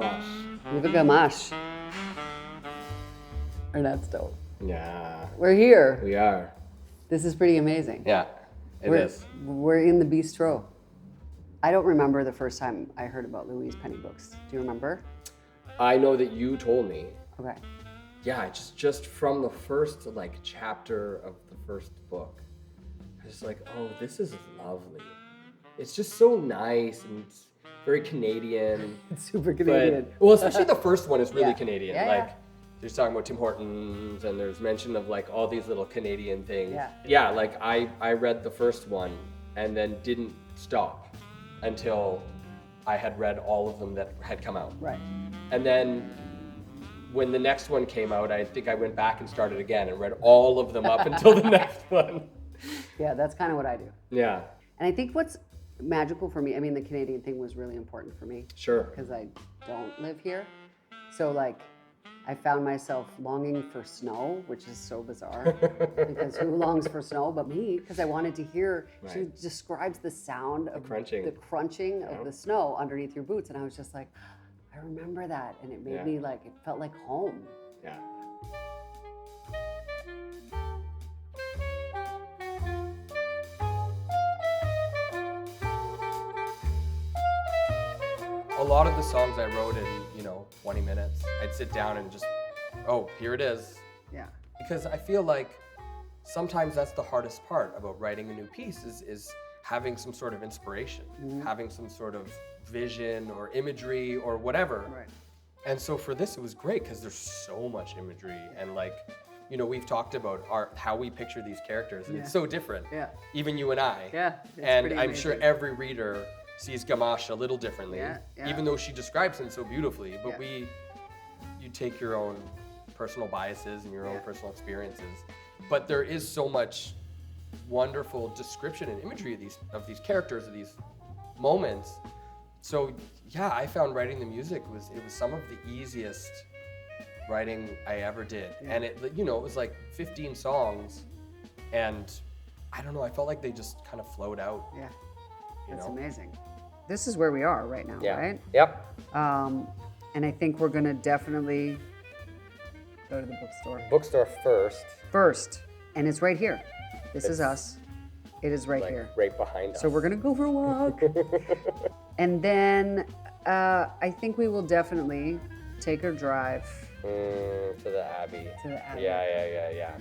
Gamache. We have a Gamache. Ernesto. Yeah. We're here. We are. This is pretty amazing. Yeah, it is. We're in the bistro. I don't remember the first time I heard about Louise Penny books. Do you remember? I know that you told me. Okay. Yeah, just from the first chapter of the first book, I was like, oh, this is lovely. It's just so nice and it's very Canadian. It's super Canadian. Well, especially the first one is really Canadian. Yeah, There's talking about Tim Hortons and there's mention of all these little Canadian things. Yeah. I read the first one and then didn't stop until I had read all of them that had come out. Right. And then when the next one came out, I think I went back and started again and read all of them up until the next one. Yeah, that's kind of what I do. Yeah. And I think what's magical for me, I mean, the Canadian thing was really important for me. Sure. Because I don't live here. So I found myself longing for snow, which is so bizarre because who longs for snow but me? Because I wanted to hear, she describes the sound of the crunching of the snow underneath your boots. And I was just like, I remember that. And it made me it felt like home. Yeah. A lot of the songs I wrote in, 20 minutes, I'd sit down and just, oh, here it is. Yeah. Because I feel like sometimes that's the hardest part about writing a new piece is having some sort of inspiration, having some sort of vision or imagery or whatever. Right. And so for this, it was great because there's so much imagery and we've talked about how we picture these characters and it's so different. Yeah. Even you and I. Yeah. And I'm sure every reader sees Gamache a little differently, yeah. even though she describes him so beautifully, but you take your own personal biases and your own personal experiences. But there is so much wonderful description and imagery of these characters, of these moments. So yeah, I found writing the music was some of the easiest writing I ever did. And it was 15 songs and I don't know, I felt like they just kind of flowed out. Yeah. That's amazing. This is where we are right now, right? Yep. And I think we're gonna definitely go to the bookstore. Bookstore first. First, and it's right here. This is us. It is right here. Right behind us. So we're gonna go for a walk. And then I think we will definitely take a drive to the Abbey. Yeah.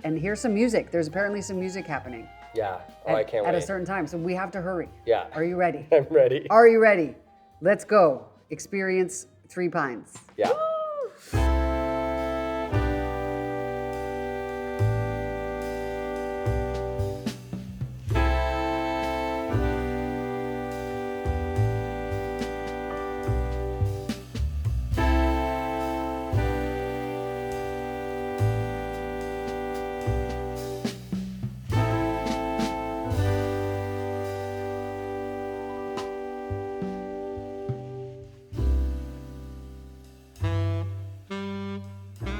And here's some music. There's apparently some music happening. Yeah. I can't wait. At a certain time, so we have to hurry. Yeah. Are you ready? I'm ready. Are you ready? Let's go. Experience 3 Pines. Yeah.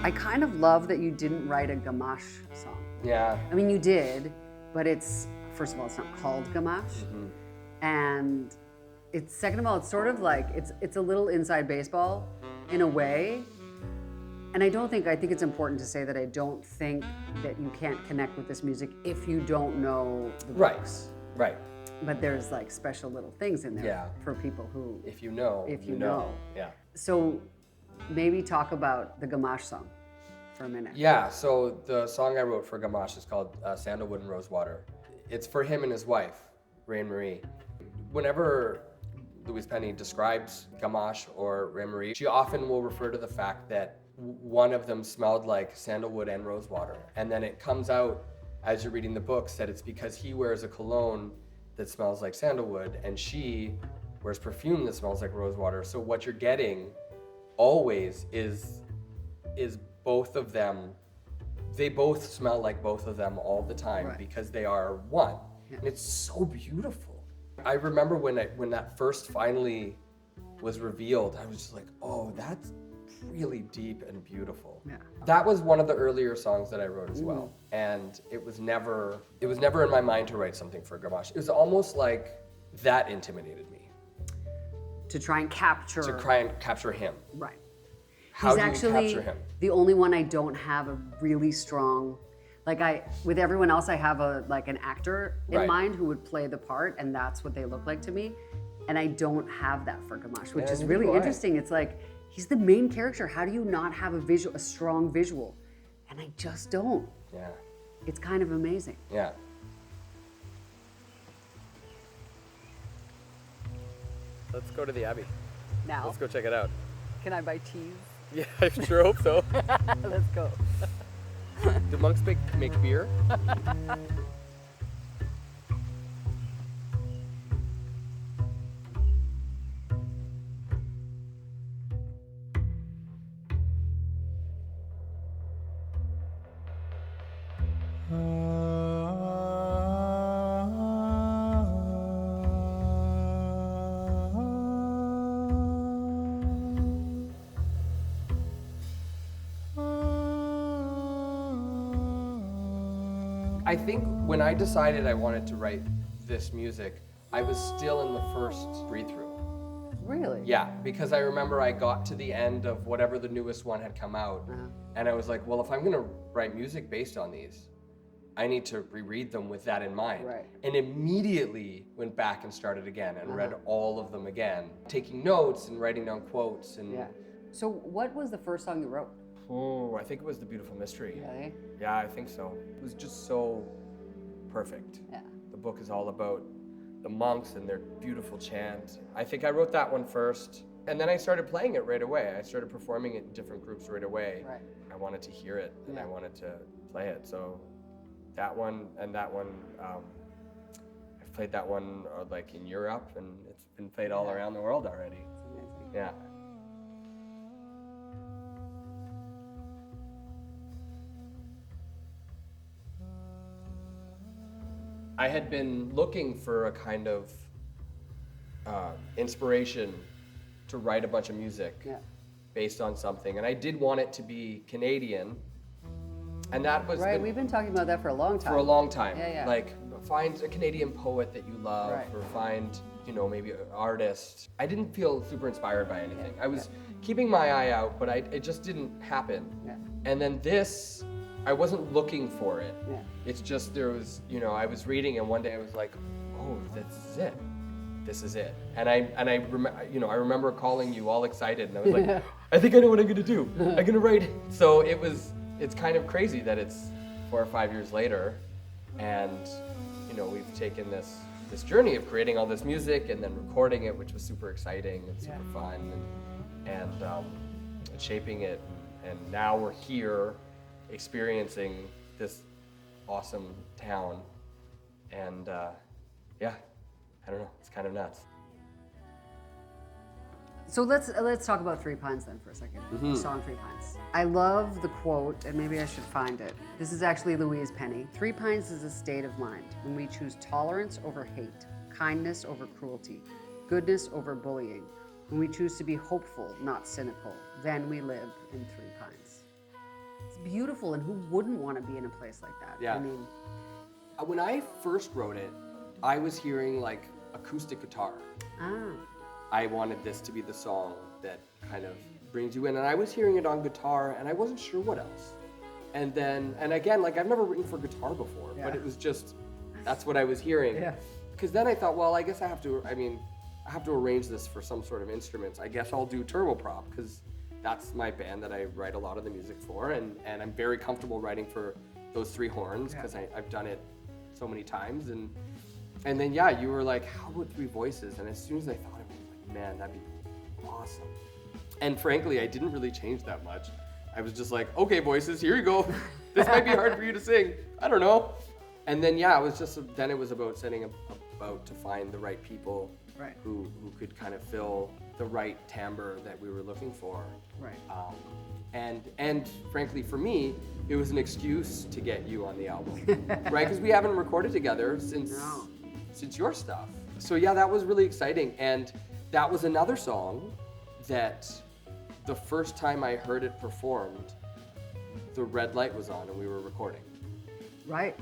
I kind of love that you didn't write a Gamache song. Yeah. I mean, you did, but first of all, it's not called Gamache. Mm-hmm. And second of all, it's sort of like, it's a little inside baseball in a way. And I think it's important to say that I don't think that you can't connect with this music if you don't know the books. Right. But there's special little things in there for people who... If you know. Yeah. So maybe talk about the Gamache song for a minute. Yeah, so the song I wrote for Gamache is called Sandalwood and Rosewater. It's for him and his wife, Rain Marie. Whenever Louise Penny describes Gamache or Rain Marie, she often will refer to the fact that one of them smelled like sandalwood and rosewater. And then it comes out as you're reading the books that it's because he wears a cologne that smells like sandalwood and she wears perfume that smells like rosewater. So what you're getting always is both of them, they both smell like both of them all the time because they are one. Yeah. And it's so beautiful. I remember when that first finally was revealed, I was just like, oh, that's really deep and beautiful. Yeah. That was one of the earlier songs that I wrote as well. And it was never in my mind to write something for Gamache. It was almost like that intimidated me. to try and capture. To try and capture him. Right. How He's do you actually capture him? the only one I don't have a really strong, with everyone else I have an actor in Right. mind who would play the part, and that's what they look like to me. And I don't have that for Gamache, which Yeah, is neither really do I. interesting. It's like, he's the main character. How do you not have a strong visual? And I just don't. Yeah. It's kind of amazing. Yeah. Let's go to the Abbey. Now, Let's go check it out. can I buy cheese? Yeah, I sure hope so. Let's go. Do monks make beer? I think when I decided I wanted to write this music, I was still in the first read-through. Really? Yeah, because I remember I got to the end of whatever the newest one had come out, and I was like, well, if I'm gonna write music based on these, I need to reread them with that in mind. Right. And immediately went back and started again and read all of them again, taking notes and writing down quotes. And Yeah. So what was the first song you wrote? oh, I think it was The Beautiful Mystery. Really? Yeah, I think so. It was just so perfect. Yeah. The book is all about the monks and their beautiful chant. I think I wrote that one first, and then I started playing it right away. I started performing it in different groups right away. Right. I wanted to hear it, and I Yeah. wanted to play it. So that one and that one, I've played that one in Europe, and it's been played all around the world already. It's amazing. Yeah. I had been looking for a kind of inspiration to write a bunch of music Yeah. based on something, and I did want it to be Canadian, and that was Right, we've been talking about that for a long time. for a long time. Yeah, yeah. Like, find a Canadian poet that you love, Right. or find, maybe an artist. I didn't feel super inspired by anything. I was keeping my eye out, but it just didn't happen. Yeah. And then this, I wasn't looking for it. Yeah. It's just there was, I was reading, and one day I was like, oh, this is it. This is it. And I remember calling you all excited, and I was like, I think I know what I'm gonna do. I'm gonna write it. So it's kind of crazy that it's 4 or 5 years later, and we've taken this journey of creating all this music and then recording it, which was super exciting and super fun, and shaping it, and now we're here experiencing this awesome town, and I don't know, it's kind of nuts. So let's talk about Three Pines then for a second. The song Three Pines. I love the quote, and maybe I should find it. This is actually Louise Penny. Three Pines is a state of mind when we choose tolerance over hate, kindness over cruelty, goodness over bullying. When we choose to be hopeful, not cynical, then we live in Three Pines. It's beautiful, and who wouldn't want to be in a place like that? Yeah. I mean, When I first wrote it, I was hearing acoustic guitar. I wanted this to be the song that kind of brings you in, and I was hearing it on guitar, and I wasn't sure what else. And again, I've never written for guitar before, but it was just, that's what I was hearing. Yeah. Because then I thought, well, I guess I have to arrange this for some sort of instruments. I guess I'll do turboprop, because that's my band that I write a lot of the music for, and I'm very comfortable writing for those 3 horns, because I've done it so many times. And then, you were like, how about 3 voices? And as soon as I thought of it, I was like, man, that'd be awesome. And frankly, I didn't really change that much. I was just like, okay, voices, here you go. This might be hard for you to sing. I don't know. And then, then it was about setting about to find the right people who could kind of fill the right timbre that we were looking for. right. And frankly, for me, it was an excuse to get you on the album, right? Because we haven't recorded together since your stuff. So that was really exciting. And that was another song that the first time I heard it performed, the red light was on and we were recording. Right.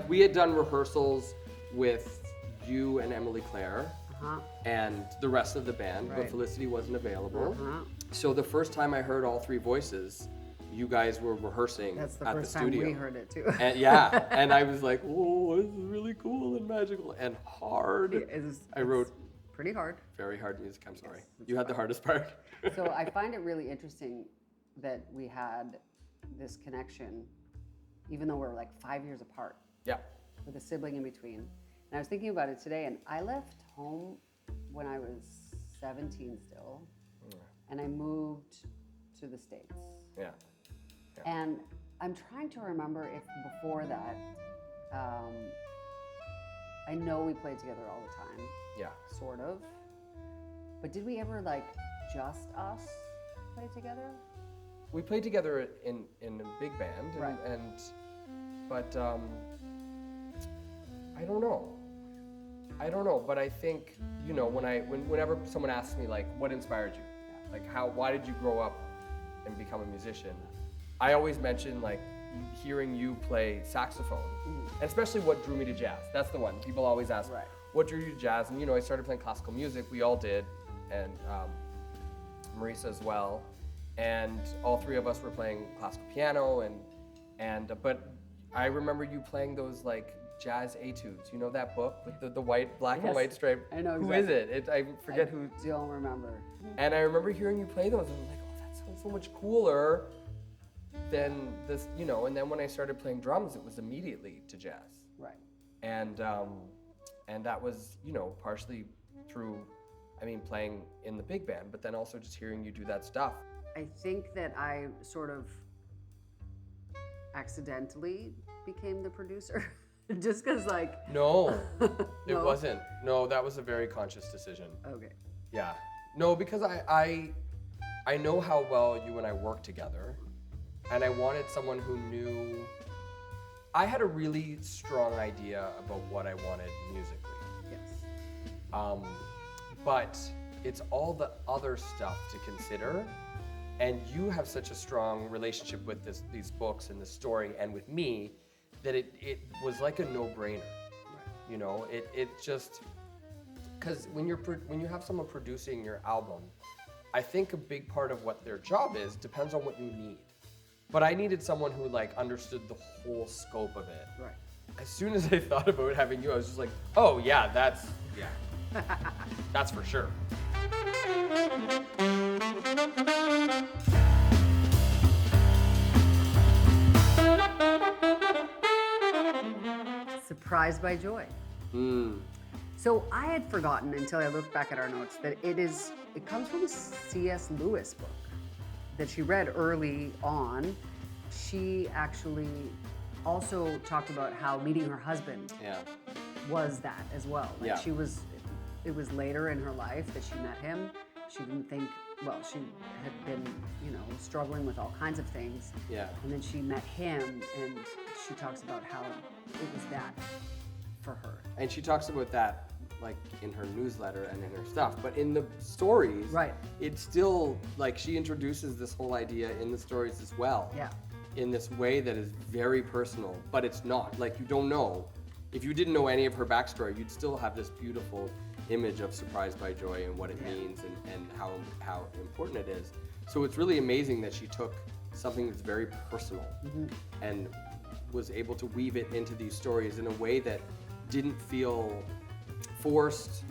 We had done rehearsals with you and Emily Claire and the rest of the band, but Felicity wasn't available. So the first time I heard all three voices, you guys were rehearsing That's the at the first time studio. we heard it too. And yeah, and I was like, oh, this is really cool and magical and hard. I wrote pretty hard. very hard music, I'm sorry. You had the hardest part. So I find it really interesting that we had this connection, even though we're like 5 years apart. Yeah. With a sibling in between. And I was thinking about it today, and I left home when I was 17 still, and I moved to the States. Yeah. And I'm trying to remember if before that, I know we played together all the time. Yeah. Sort of. But did we ever like just us play together? We played together in a big band, but I don't know. But I think, you know, whenever someone asks me like, what inspired you? Like why did you grow up and become a musician? I always mention like hearing you play saxophone, and especially what drew me to jazz. That's the one. People always ask, what drew you to jazz? And you know, I started playing classical music. We all did, and Marisa as well. And all three of us were playing classical piano, but I remember you playing those like jazz etudes. You know that book with the white, black and white stripe? I know exactly. Who is it? I forget who. I don't remember. And I remember hearing you play those, and I'm like, oh, that sounds so much cooler than this, you know. And then when I started playing drums, it was immediately to jazz. Right. And that was, you know, partially through, playing in the big band, but then also just hearing you do that stuff. I think that I sort of accidentally became the producer. Just because, like... No, it wasn't. No, that was a very conscious decision. Okay. Yeah. No, because I know how well you and I work together, and I wanted someone who knew... I had a really strong idea about what I wanted musically. Yes. But it's all the other stuff to consider, and you have such a strong relationship with these books and the story, and with me, that it was like a no-brainer. You know, it just, because when you have someone producing your album, I think a big part of what their job is depends on what you need. But I needed someone who like understood the whole scope of it. Right. As soon as I thought about having you, I was just like, oh yeah, that's for sure. Surprised by Joy. So I had forgotten until I looked back at our notes that it comes from a C.S. Lewis book that she read early on. She actually also talked about how meeting her husband was that as well. Like it was later in her life that she met him. She didn't think, she had been, struggling with all kinds of things. Yeah. And then she met him, and she talks about how it was that for her. And she talks about that like in her newsletter and in her stuff, but in the stories, it's still like she introduces this whole idea in the stories as well. Yeah. In this way that is very personal, but it's not. Like you don't know. If you didn't know any of her backstory, you'd still have this beautiful image of Surprised by Joy and what it means and how important it is. So it's really amazing that she took something that's very personal and was able to weave it into these stories in a way that didn't feel forced,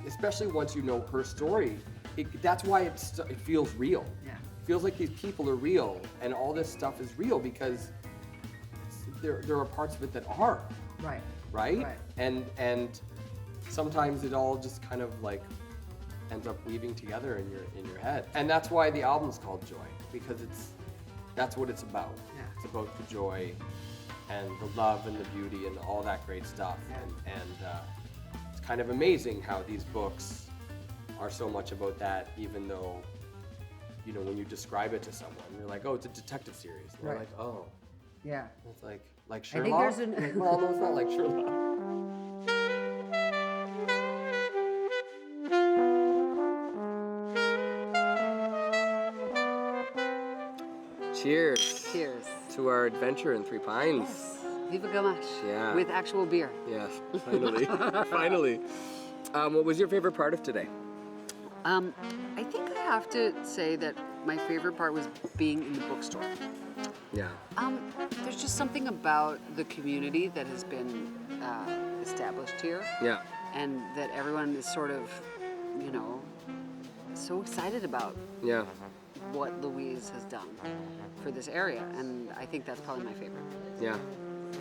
especially once you know her story. That's why it feels real. Yeah. It feels like these people are real, and all this stuff is real because there are parts of it that are. Right? And sometimes it all just kind of like ends up weaving together in your head. And that's why the album's called Joy, because that's what it's about. Yeah. It's about the joy and the love and the beauty and all that great stuff. Yeah. And it's kind of amazing how these books are so much about that, even though, when you describe it to someone, you're like, oh, it's a detective series. And they're like, oh. Yeah. It's like Sherlock? I think there's well, no, it's not like Sherlock. Cheers. Cheers. To our adventure in Three Pines. Viva Gamache. Yeah. With actual beer. Yes, finally. Finally. What was your favorite part of today? I think I have to say that my favorite part was being in the bookstore. Yeah. There's just something about the community that has been established here. Yeah. And that everyone is sort of, you know, so excited about Yeah. what Louise has done for this area. And I think that's probably my favorite. Yeah.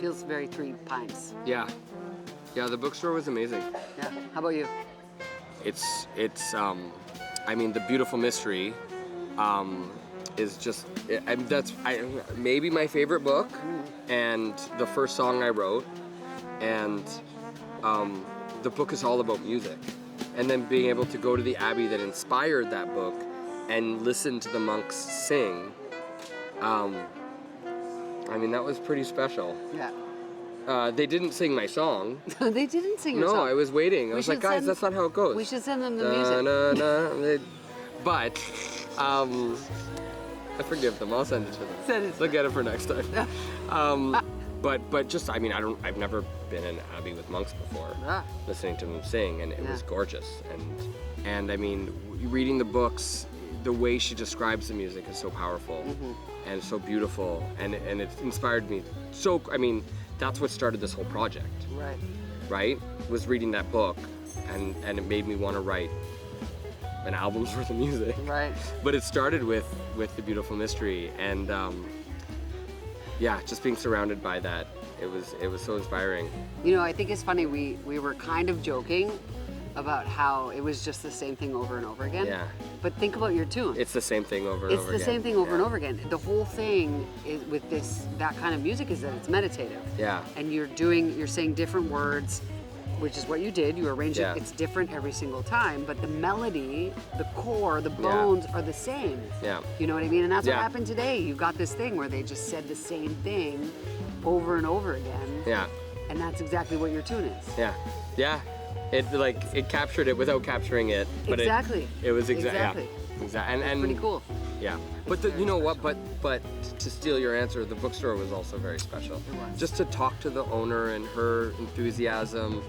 Feels very Three Pines. Yeah. Yeah, the bookstore was amazing. Yeah. How about you? It's I mean, the Beautiful Mystery is just, maybe my favorite book, and the first song I wrote, and the book is all about music. And then being able to go to the Abbey that inspired that book and listen to the monks sing, I mean, that was pretty special. Yeah. They didn't sing my song. They didn't sing your No, song. I was waiting. I was like, guys, that's not how it goes. We should send them the music. But, I forgive them. I'll send it to them. Send it to They'll get it for next time. But just, I mean, I've never been in Abbey with monks before, listening to them sing, and it was gorgeous. And I mean, reading the books, the way she describes the music is so powerful and so beautiful, and it inspired me. So, I mean, that's what started this whole project. Right. Right? Was reading that book, and it made me want to write an album's worth of music. Right. But it started with the Beautiful Mystery, and yeah, just being surrounded by that, it was so inspiring. You know, I think it's funny. We were kind of joking about how it was just the same thing over and over again. Yeah. But think about your tune. It's the same thing over and over again. It's the same thing over and over again. The whole thing is with that kind of music is that it's meditative. Yeah. And you're saying different words, which is what you did. You arranged it. It's different every single time, but the melody, the core, the bones are the same. Yeah. You know what I mean? And that's what happened today. You got this thing where they just said the same thing over and over again. Yeah. And that's exactly what your tune is. Yeah. Yeah. It captured it without capturing it. But Exactly. It was Exactly. Yeah. Exactly. And Pretty cool. Yeah. But you know what? But to steal your answer, the bookstore was also very special. It was. Just to talk to the owner and her enthusiasm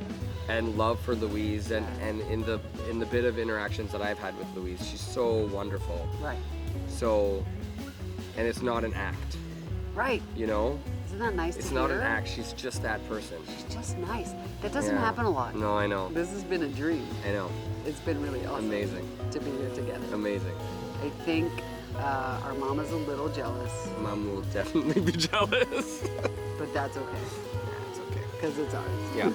and love for Louise, and in the bit of interactions that I've had with Louise, she's so wonderful. Right. So, and it's not an act. Right. You know? Isn't that nice It's to not hear? an act. She's just that person. She's just nice. That doesn't happen a lot. No, I know. This has been a dream. I know. It's been really awesome. Amazing. To be here together. Amazing. I think our mama's a little jealous, Mom will definitely be jealous. but that's okay. It's okay. Because it's ours. Yeah.